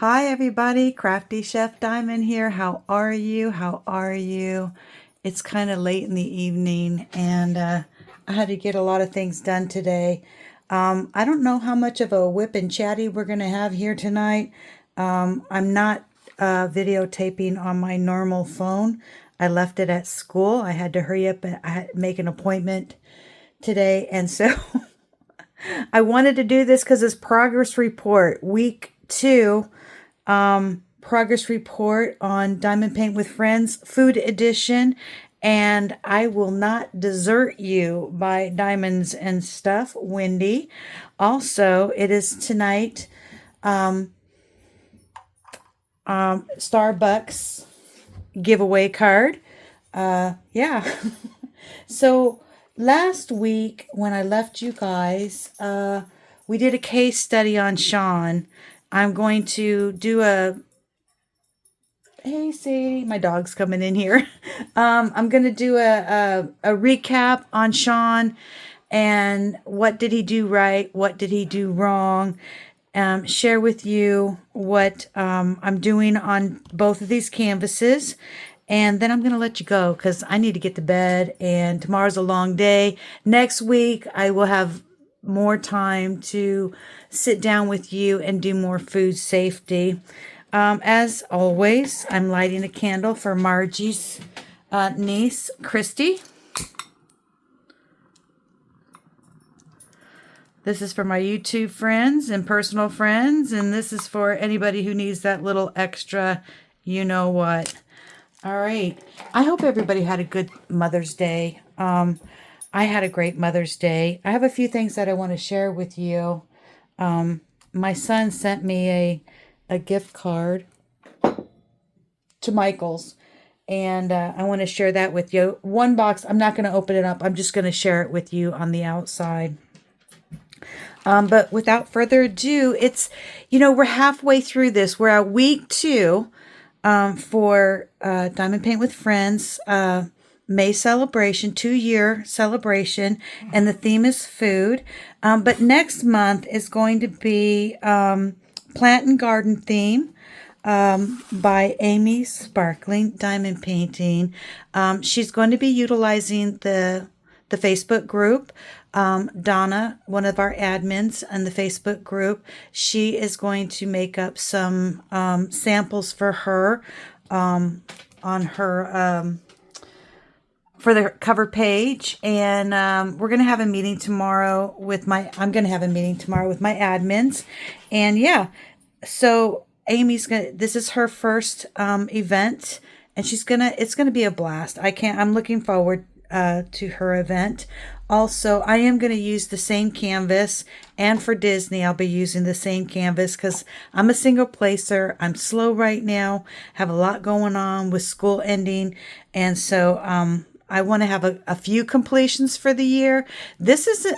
Hi everybody, Crafty Chef Diamond here. How are you? How are you? It's kind of late in the evening and I had to get a lot of things done today. I don't know how much of a whip and chatty we're going to have here tonight. I'm not videotaping on my normal phone. I left it at school. I had to hurry up and I had to make an appointment today, and so I wanted to do this because it's progress report week 2, progress report on Diamond Paint with Friends food edition, and I Will Not Desert You by Diamonds and Stuff, Wendy. Also, it is tonight, Starbucks giveaway card. Yeah. So last week when I left you guys, we did a case study on Sean. I'm going to do a, hey Sadie, my dog's coming in here. I'm going to do a recap on Sean and what did he do right, what did he do wrong, share with you what I'm doing on both of these canvases. And then I'm going to let you go because I need to get to bed and tomorrow's a long day. Next week, I will have more time to sit down with you and do more food safety. As always, I'm lighting a candle for Margie's niece, Christy. This is for my YouTube friends and personal friends, and this is for anybody who needs that little extra you know what. All right. I hope everybody had a good Mother's Day. I had a great Mother's Day. I have a few things that I want to share with you. My son sent me a gift card to Michael's, and I want to share that with you. One box, I'm not going to open it up. I'm just going to share it with you on the outside. But without further ado, we're halfway through this. We're at week 2 for Diamond Paint with Friends May celebration, 2-year celebration, and the theme is food. But next month is going to be Plant and Garden theme by Amy Sparkling Diamond Painting. She's going to be utilizing the Facebook group. Donna, one of our admins in the Facebook group, she is going to make up some samples for her on her for the cover page, and we're going to have a meeting tomorrow with I'm going to have a meeting tomorrow with my admins, and yeah, so this is her first event, and it's going to be a blast. I'm looking forward to her event. Also, I am going to use the same canvas, and for Disney, I'll be using the same canvas because I'm a single placer. I'm slow right now, have a lot going on with school ending, and so I want to have a few completions for the year.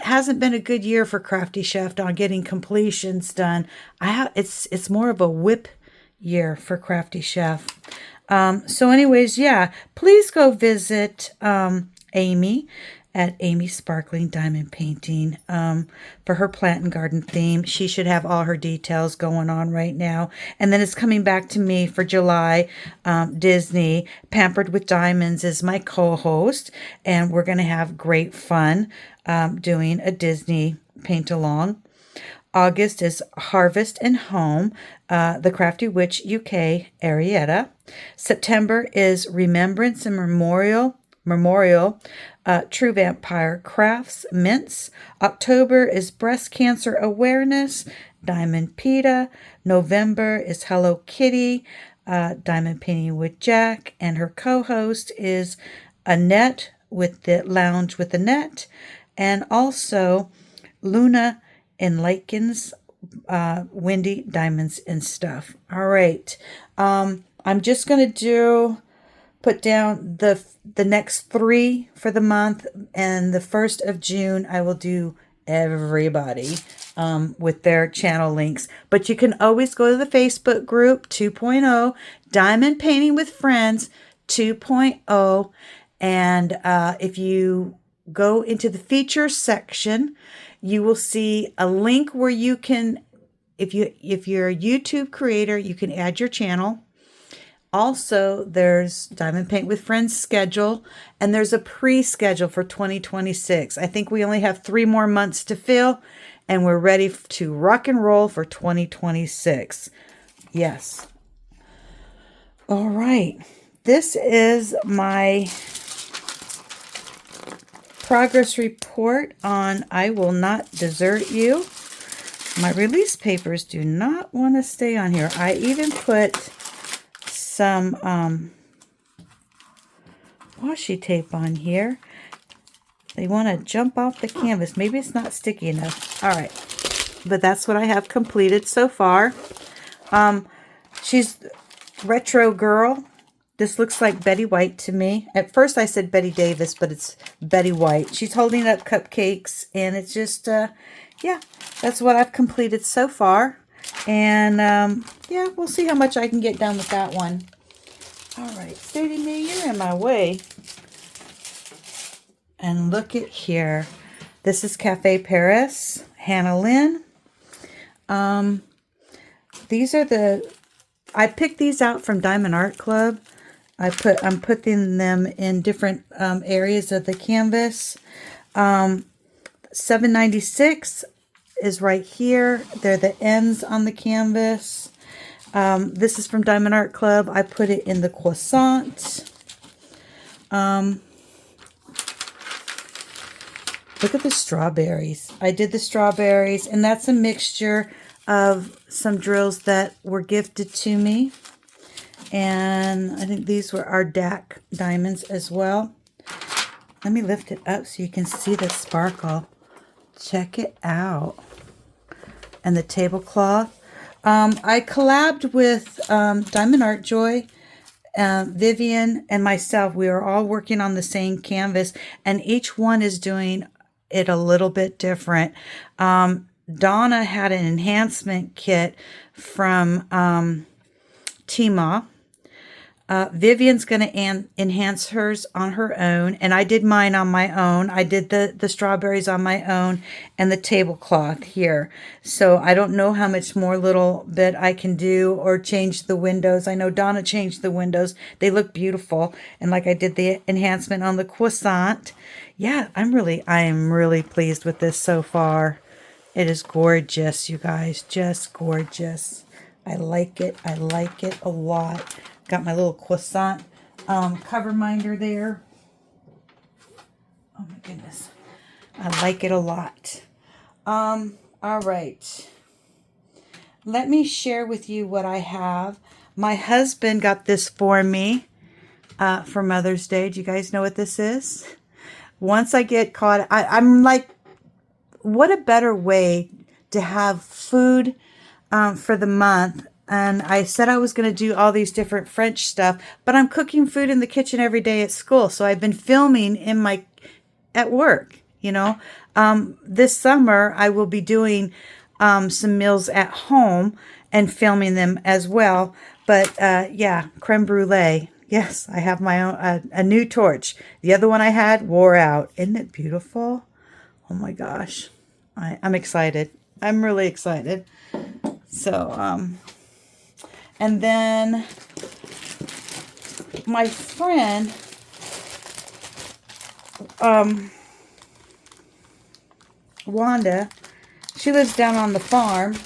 Hasn't been a good year for Crafty Chef on getting completions done. It's more of a whip year for Crafty Chef. So anyways, yeah, please go visit Amy at Amy Sparkling Diamond Painting for her plant and garden theme. She should have all her details going on right now. And then it's coming back to me for July. Disney Pampered with Diamonds is my co-host, and we're going to have great fun doing a Disney paint along. August is Harvest and Home, the Crafty Witch UK, Arietta. September is Remembrance and Memorial, True Vampire Crafts, Mints. October is Breast Cancer Awareness, Diamond Pita. November is Hello Kitty, Diamond Painting with Jack, and her co-host is Annette with the Lounge with Annette, and also Luna and Lakins, Wendy, Diamonds and Stuff. All right. I'm just going to put down the next 3 for the month, and the 1st of June I will do everybody with their channel links. But you can always go to the Facebook group 2.0, Diamond Painting with Friends 2.0, and if you go into the features section, you will see a link where you can if you're a YouTube creator, you can add your channel. Also, there's Diamond Paint with Friends schedule, and there's a pre-schedule for 2026. I think we only have 3 more months to fill, and we're ready to rock and roll for 2026. Yes. All right. This is my progress report on I Will Not Desert You. My release papers do not want to stay on here. I even put some washi tape on here. They want to jump off the canvas. Maybe it's not sticky enough. All right. But that's what I have completed so far. She's retro girl. This looks like Betty White to me. At first I said Betty Davis, but it's Betty White. She's holding up cupcakes, and it's just, yeah, that's what I've completed so far. And, yeah, we'll see how much I can get done with that one. All right, Sadie Mae, you're in my way. And look at here. This is Café Paris, Hannah Lynn. These are I picked these out from Diamond Art Club. I'm putting them in different areas of the canvas. $7.96 is right here. They're the ends on the canvas. This is from Diamond Art Club. I put it in the croissant. Look at the strawberries. I did the strawberries, and that's a mixture of some drills that were gifted to me. And I think these were our DAC diamonds as well. Let me lift it up so you can see the sparkle. Check it out. And the tablecloth. I collabed with Diamond Art Joy, Vivian, and myself. We are all working on the same canvas, and each one is doing it a little bit different. Donna had an enhancement kit from Tmall. Vivian's going to enhance hers on her own, and I did mine on my own. I did the strawberries on my own and the tablecloth here. So I don't know how much more little bit I can do or change the windows. I know Donna changed the windows. They look beautiful. And like I did the enhancement on the croissant. Yeah, I am really pleased with this so far. It is gorgeous, you guys. Just gorgeous. I like it. I like it a lot. Got my little croissant cover minder there. Oh my goodness. I like it a lot. All right. Let me share with you what I have. My husband got this for me for Mother's Day. Do you guys know what this is? Once I get caught, I'm like, what a better way to have food for the month. And I said I was going to do all these different French stuff, but I'm cooking food in the kitchen every day at school. So I've been filming at work, you know. This summer I will be doing some meals at home and filming them as well. But yeah, creme brulee. Yes, I have my own, a new torch. The other one I had wore out. Isn't it beautiful? Oh my gosh. I'm excited. I'm really excited. So, and then my friend, Wanda, she lives down on the farm.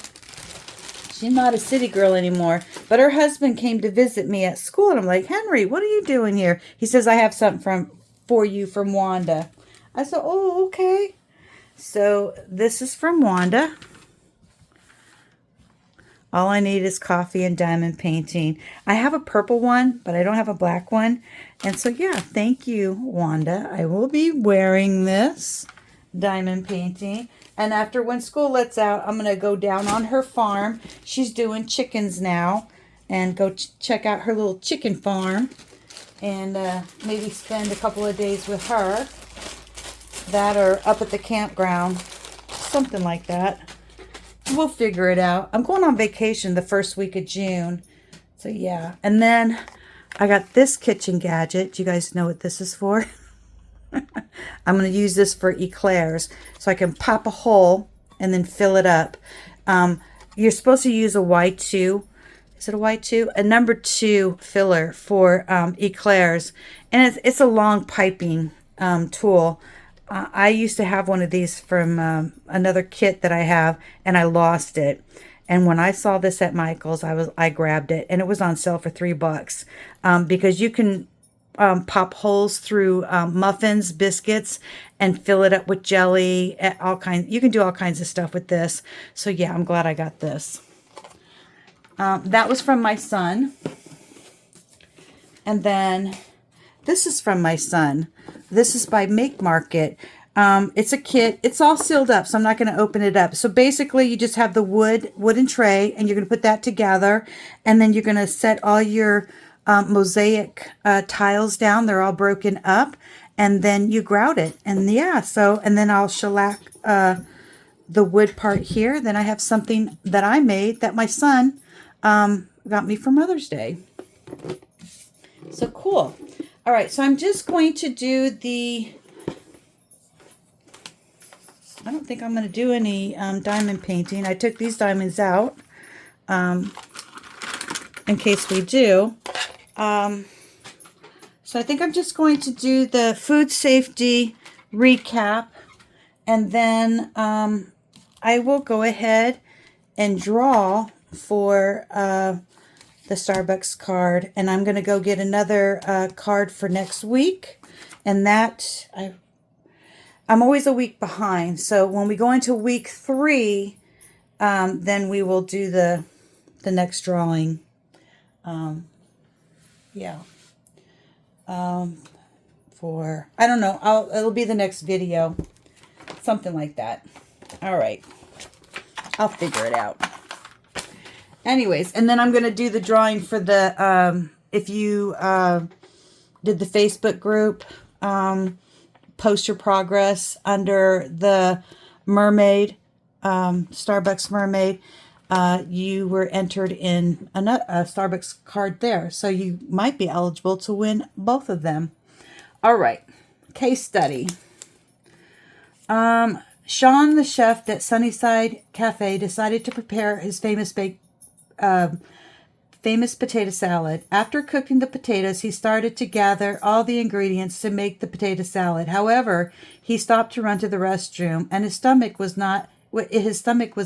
She's not a city girl anymore, but her husband came to visit me at school, and I'm like, Henry, what are you doing here? He says, I have something for you from Wanda. I said, oh, okay. So this is from Wanda. All I need is coffee and diamond painting. I have a purple one, but I don't have a black one. And so, yeah, thank you, Wanda. I will be wearing this diamond painting. And after when school lets out, I'm going to go down on her farm. She's doing chickens now. And go check out her little chicken farm. And maybe spend a couple of days with her. That or up at the campground. Something like that. We'll figure it out. I'm going on vacation the first week of June. So, yeah. And then I got this kitchen gadget. Do you guys know what this is for? I'm going to use this for eclairs. So I can pop a hole and then fill it up. you're supposed to use a Y2. Is it a Y2? A number 2 filler for eclairs. And it's a long piping tool. I used to have one of these from another kit that I have, and I lost it. And when I saw this at Michael's, I grabbed it, and it was on sale for $3 because you can pop holes through muffins, biscuits, and fill it up with jelly. All kinds. You can do all kinds of stuff with this. So yeah, I'm glad I got this. That was from my son. And then this is from my son. This is by Make Market. It's a kit. It's all sealed up, so I'm not going to open it up. So basically, you just have the wooden tray, and you're going to put that together. And then you're going to set all your mosaic tiles down. They're all broken up. And then you grout it. And yeah, and then I'll shellac the wood part here. Then I have something that I made that my son got me for Mother's Day. So cool. All right, so I'm just going to do I don't think I'm going to do any diamond painting. I took these diamonds out in case we do. So I think I'm just going to do the food safety recap, and then I will go ahead and draw for the Starbucks card, and I'm going to go get another card for next week, and that I'm always a week behind, so when we go into week 3, then we will do the next drawing. Yeah. For I don't know, it'll be the next video, something like that. All right, I'll figure it out. Anyways, and then I'm going to do the drawing for the, if you did the Facebook group, post your progress under the mermaid, Starbucks mermaid. You were entered in a Starbucks card there. So you might be eligible to win both of them. All right, case study. Sean, the chef at Sunnyside Cafe, decided to prepare his famous potato salad. After cooking the potatoes, he started to gather all the ingredients to make the potato salad. However, he stopped to run to the restroom, and his stomach was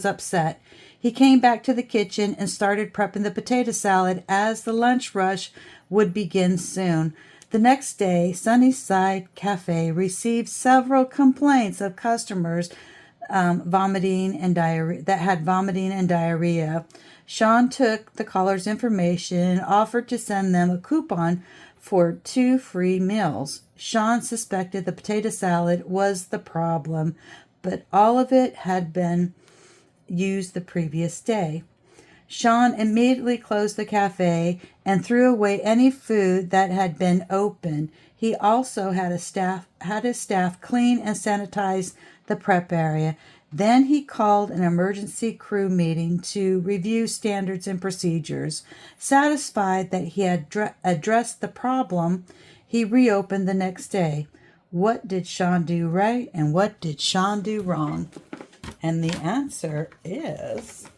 upset. He came back to the kitchen and started prepping the potato salad as the lunch rush would begin soon. The next day, Sunnyside Cafe received several complaints of customers vomiting and diarrhea. Sean took the caller's information and offered to send them a coupon for 2 free meals. Sean suspected the potato salad was the problem, but all of it had been used the previous day. Sean immediately closed the cafe and threw away any food that had been open. He also had his staff clean and sanitize the prep area. Then he called an emergency crew meeting to review standards and procedures. Satisfied that he had addressed the problem, he reopened the next day. What did Sean do right and what did Sean do wrong? And the answer is...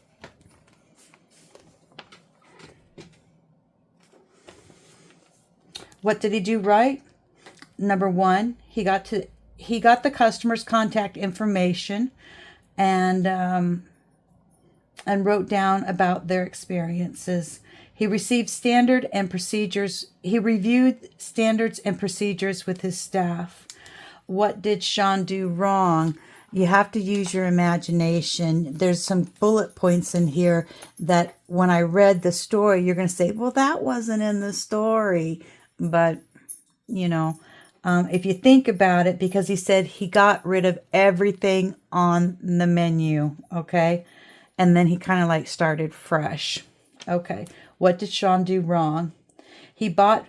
what did he do right? Number 1, he got the customer's contact information and wrote down about their experiences. He received standard and procedures. He reviewed standards and procedures with his staff. What did Sean do wrong? You have to use your imagination. There's some bullet points in here that when I read the story, you're going to say, well, that wasn't in the story. But, if you think about it, because he said he got rid of everything on the menu, okay? And then he kind of started fresh. Okay, what did Sean do wrong? He bought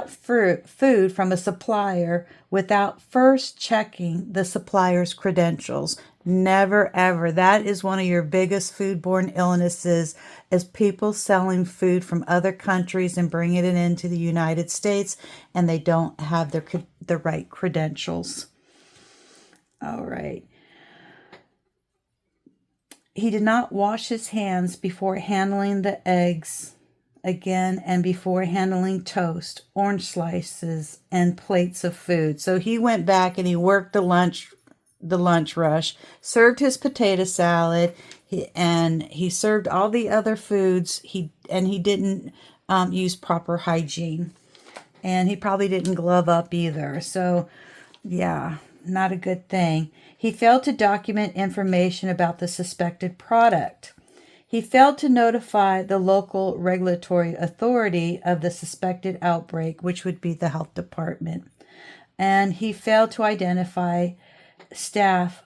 food from a supplier without first checking the supplier's credentials. Never, ever. That is one of your biggest foodborne illnesses, is people selling food from other countries and bringing it into the United States, and they don't have the right credentials. All right. He did not wash his hands before handling the eggs again and before handling toast, orange slices, and plates of food. So he went back and he worked the lunch rush, served his potato salad, and he served all the other foods. He didn't use proper hygiene, and he probably didn't glove up either. So, yeah, not a good thing. He failed to document information about the suspected product. He failed to notify the local regulatory authority of the suspected outbreak, which would be the health department. And he failed to identify staff.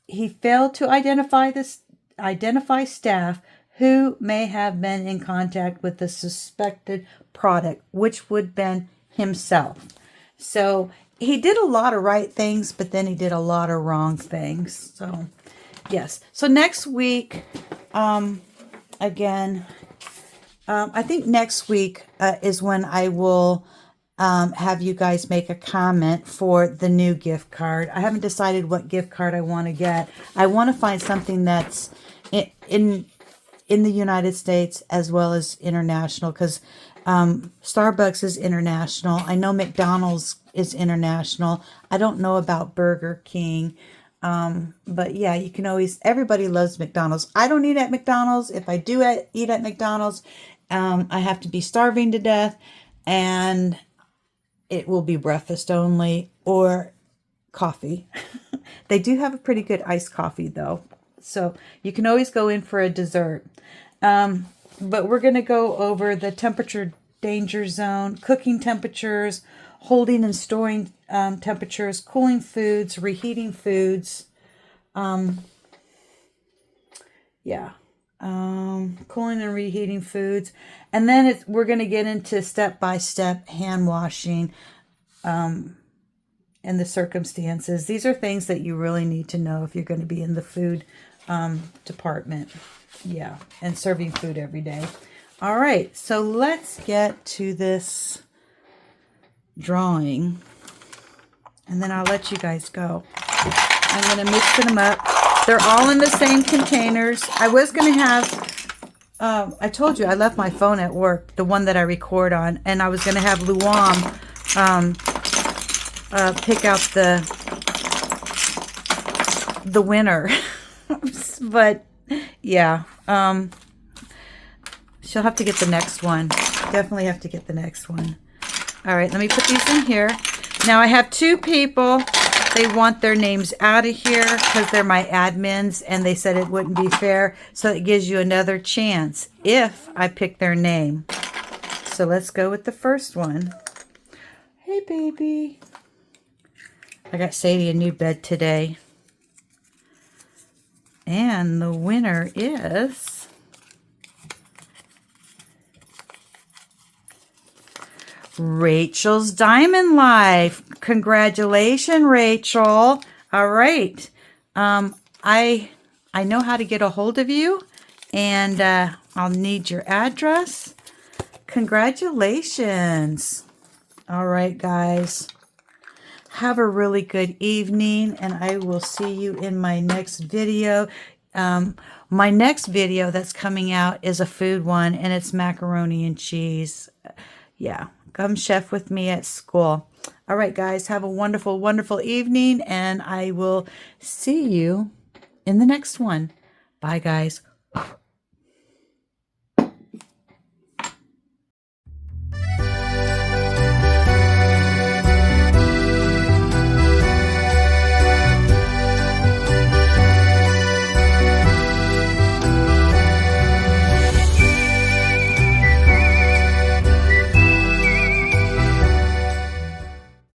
He failed to identify staff who may have been in contact with the suspected product, which would have been himself. So he did a lot of right things, but then he did a lot of wrong things. So, yes. So next week, again, I think next week is when I will have you guys make a comment for the new gift card. I haven't decided what gift card I want to get. I want to find something that's in the United States as well as international, because Starbucks is international. I know McDonald's is international. I don't know about Burger King. But yeah, you can always, everybody loves McDonald's. I don't eat at McDonald's. If I do eat at McDonald's, I have to be starving to death, and it will be breakfast only or coffee. They do have a pretty good iced coffee though. So you can always go in for a dessert. But we're going to go over the temperature danger zone, cooking temperatures, holding and storing temperatures, cooling foods, reheating foods. Cooling and reheating foods. And then we're going to get into step-by-step hand washing and the circumstances. These are things that you really need to know if you're going to be in the food department. Yeah, and serving food every day. All right, so let's get to this drawing, and then I'll let you guys go. I'm going to mix them up. They're all in the same containers. I was going to have, I told you I left my phone at work, the one that I record on, and I was going to have Luam pick out the winner. But yeah, she'll have to get the next one. Definitely have to get the next one. All right, let me put these in here. Now I have two people. They want their names out of here because they're my admins, and they said it wouldn't be fair. So it gives you another chance if I pick their name. So let's go with the first one. Hey, baby. I got Sadie a new bed today. And the winner is Rachel's Diamond Life. Congratulations, Rachel. All right. I know how to get a hold of you, and I'll need your address. Congratulations. All right, guys. Have a really good evening, and I will see you in my next video. My next video that's coming out is a food one, and it's macaroni and cheese. Yeah, come chef with me at school. All right, guys, have a wonderful, wonderful evening, and I will see you in the next one. Bye, guys.